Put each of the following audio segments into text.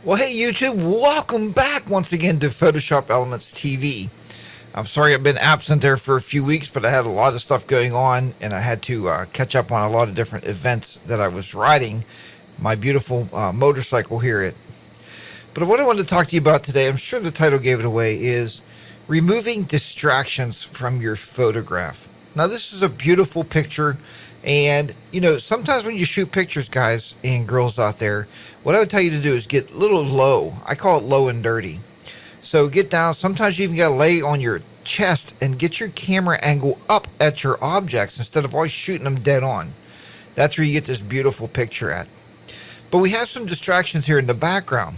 Well, hey YouTube, welcome back once again to Photoshop Elements TV. I'm sorry I've been absent there for a few weeks, but I had a lot of stuff going on and I had to catch up on a lot of different events that I was riding my beautiful motorcycle here at. But what I wanted to talk to you about today, I'm sure the title gave it away, is removing distractions from your photograph. Now, this is a beautiful picture. And, sometimes when you shoot pictures, guys and girls out there, what I would tell you to do is get a little low. I call it low and dirty. So get down. Sometimes you even got to lay on your chest and get your camera angle up at your objects instead of always shooting them dead on. That's where you get this beautiful picture at. But we have some distractions here in the background.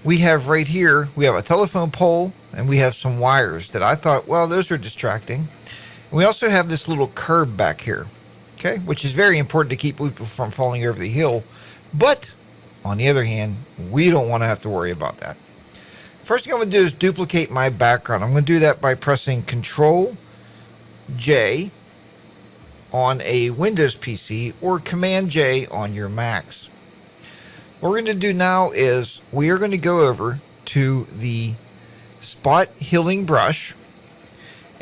We have right here, we have a telephone pole and we have some wires that I thought, well, those are distracting. And we also have this little curb back here. Okay, which is very important to keep people from falling over the hill. But on the other hand, we don't want to have to worry about that. First thing I'm going to do is duplicate my background. I'm going to do that by pressing Control J on a Windows PC or Command J on your Macs. What we're going to do now is we are going to go over to the spot healing brush.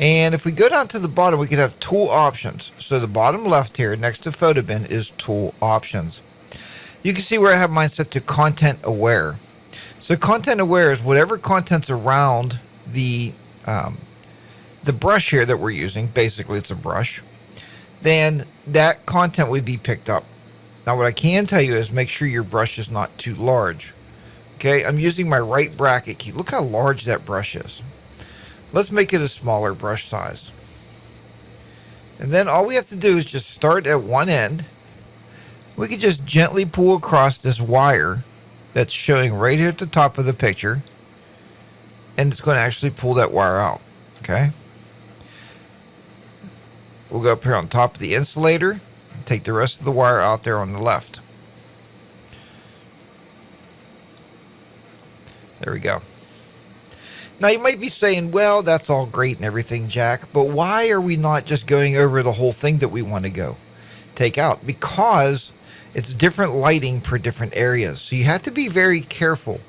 And if we go down to the bottom, we could have tool options. So the bottom left here next to photo bin is tool options. You can see where I have mine set to content aware. So content aware is whatever content's around the brush here that we're using. Basically, it's a brush. Then that content would be picked up. Now, what I can tell you is make sure your brush is not too large. Okay, I'm using my right bracket key. Look how large that brush is. Let's make it a smaller brush size. And then all we have to do is just start at one end. We can just gently pull across this wire that's showing right here at the top of the picture. And it's going to actually pull that wire out. Okay. We'll go up here on top of the insulator and take the rest of the wire out there on the left. There we go. Now, you might be saying, well, that's all great and everything, Jack, but why are we not just going over the whole thing that we want to take out? Because it's different lighting for different areas. So you have to be very careful.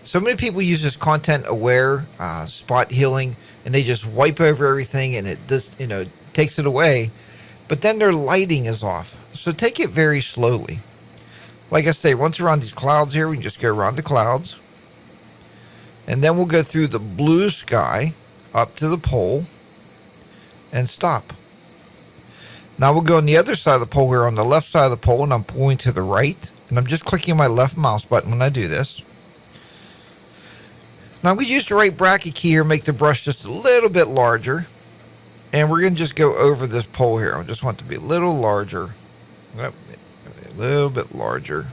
So many people use this content aware spot healing and they just wipe over everything and it just, takes it away. But then their lighting is off. So take it very slowly. Like I say, once we're on these clouds here, we can just go around the clouds. And then we'll go through the blue sky up to the pole and stop. Now we'll go on the other side of the pole here on the left side of the pole and I'm pulling to the right. And I'm just clicking my left mouse button when I do this. Now we use the right bracket key here, make the brush just a little bit larger. And we're going to just go over this pole here. I just want it to be a little larger. Yep, a little bit larger.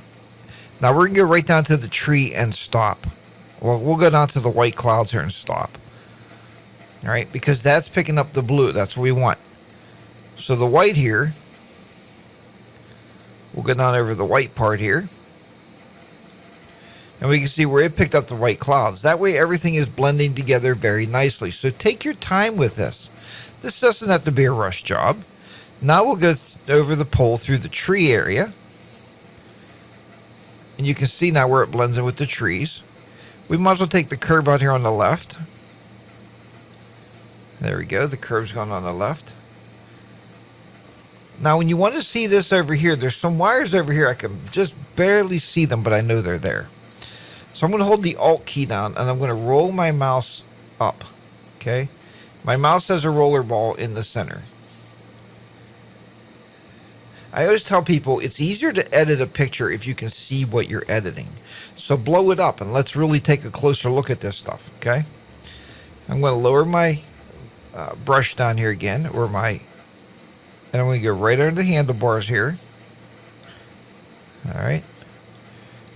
Now we're going to go right down to the tree and stop. Well, we'll go down to the white clouds here and stop. All right, because that's picking up the blue. That's what we want. So the white here, we'll go down over the white part here. And we can see where it picked up the white clouds. That way everything is blending together very nicely. So take your time with this. This doesn't have to be a rush job. Now we'll go over the pole through the tree area. And you can see now where it blends in with the trees. We might as well take the curb out here on the left. There we go. The curb's gone on the left. Now, when you want to see this over here, there's some wires over here. I can just barely see them, but I know they're there. So I'm going to hold the Alt key down, and I'm going to roll my mouse up. Okay? My mouse has a roller ball in the center. I always tell people it's easier to edit a picture if you can see what you're editing. So blow it up and let's really take a closer look at this stuff, okay? I'm going to lower my brush down here again, and I'm going to go right under the handlebars here. All right.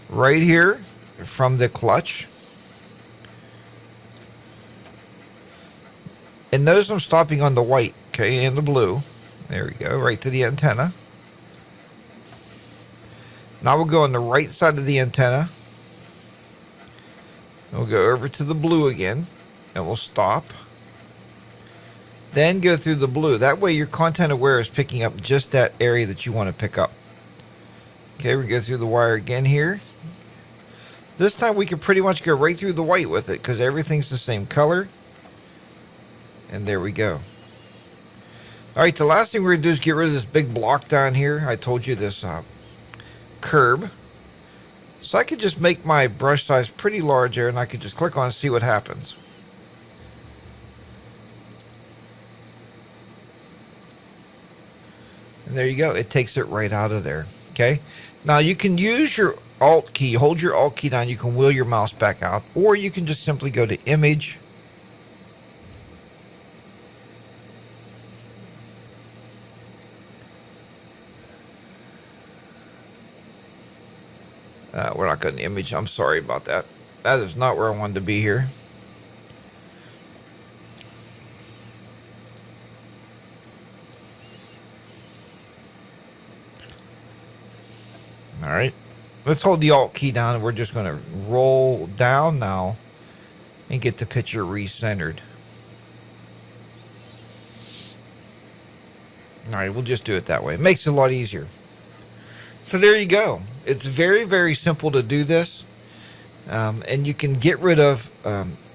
Right here from the clutch. And notice I'm stopping on the white, okay, and the blue. There we go, right to the antenna. Now we'll go on the right side of the antenna. We'll go over to the blue again, and we'll stop. Then go through the blue. That way your content aware is picking up just that area that you want to pick up. Okay, we go through the wire again here. This time we can pretty much go right through the white with it because everything's the same color. And there we go. All right, the last thing we're going to do is get rid of this big block down here. I told you this curb. So I could just make my brush size pretty large there, and I could just click on and see what happens. And there you go. It takes it right out of there. Okay. Now you can use your Alt key. Hold your Alt key down. You can wheel your mouse back out, or you can just simply go to Image. We're not going to Image. I'm sorry about that. That is not where I wanted to be here. All right, let's hold the Alt key down, and we're just going to roll down now and get the picture recentered. All right, we'll just do it that way. It makes it a lot easier. So there you go. It's very, very simple to do this. And you can get rid of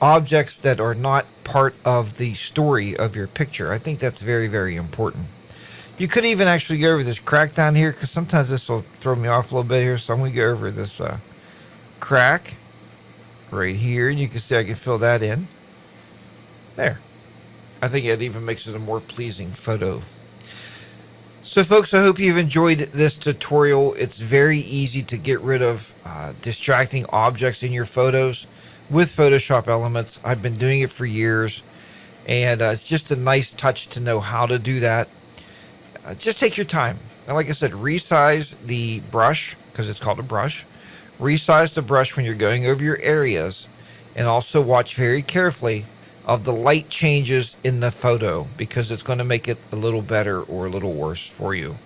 objects that are not part of the story of your picture. I think that's very, very important. You could even actually go over this crack down here, because sometimes this will throw me off a little bit here. So I'm going to go over this crack right here. And you can see I can fill that in. There. I think it even makes it a more pleasing photo. So folks, I hope you've enjoyed this tutorial. It's very easy to get rid of distracting objects in your photos with Photoshop Elements. I've been doing it for years, and it's just a nice touch to know how to do that. Just take your time. And like I said, resize the brush, because it's called a brush. Resize the brush when you're going over your areas, and also watch very carefully of the light changes in the photo, because it's going to make it a little better or a little worse for you.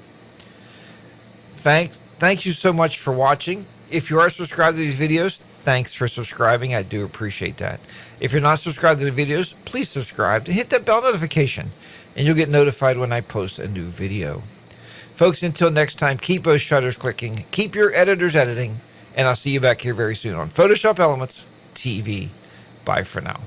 Thank you so much for watching. If you are subscribed to these videos, thanks for subscribing. I do appreciate that. If you're not subscribed to the videos, please subscribe and hit that bell notification, and you'll get notified when I post a new video. Folks, until next time, keep those shutters clicking, keep your editors editing, and I'll see you back here very soon on Photoshop Elements TV. Bye for now.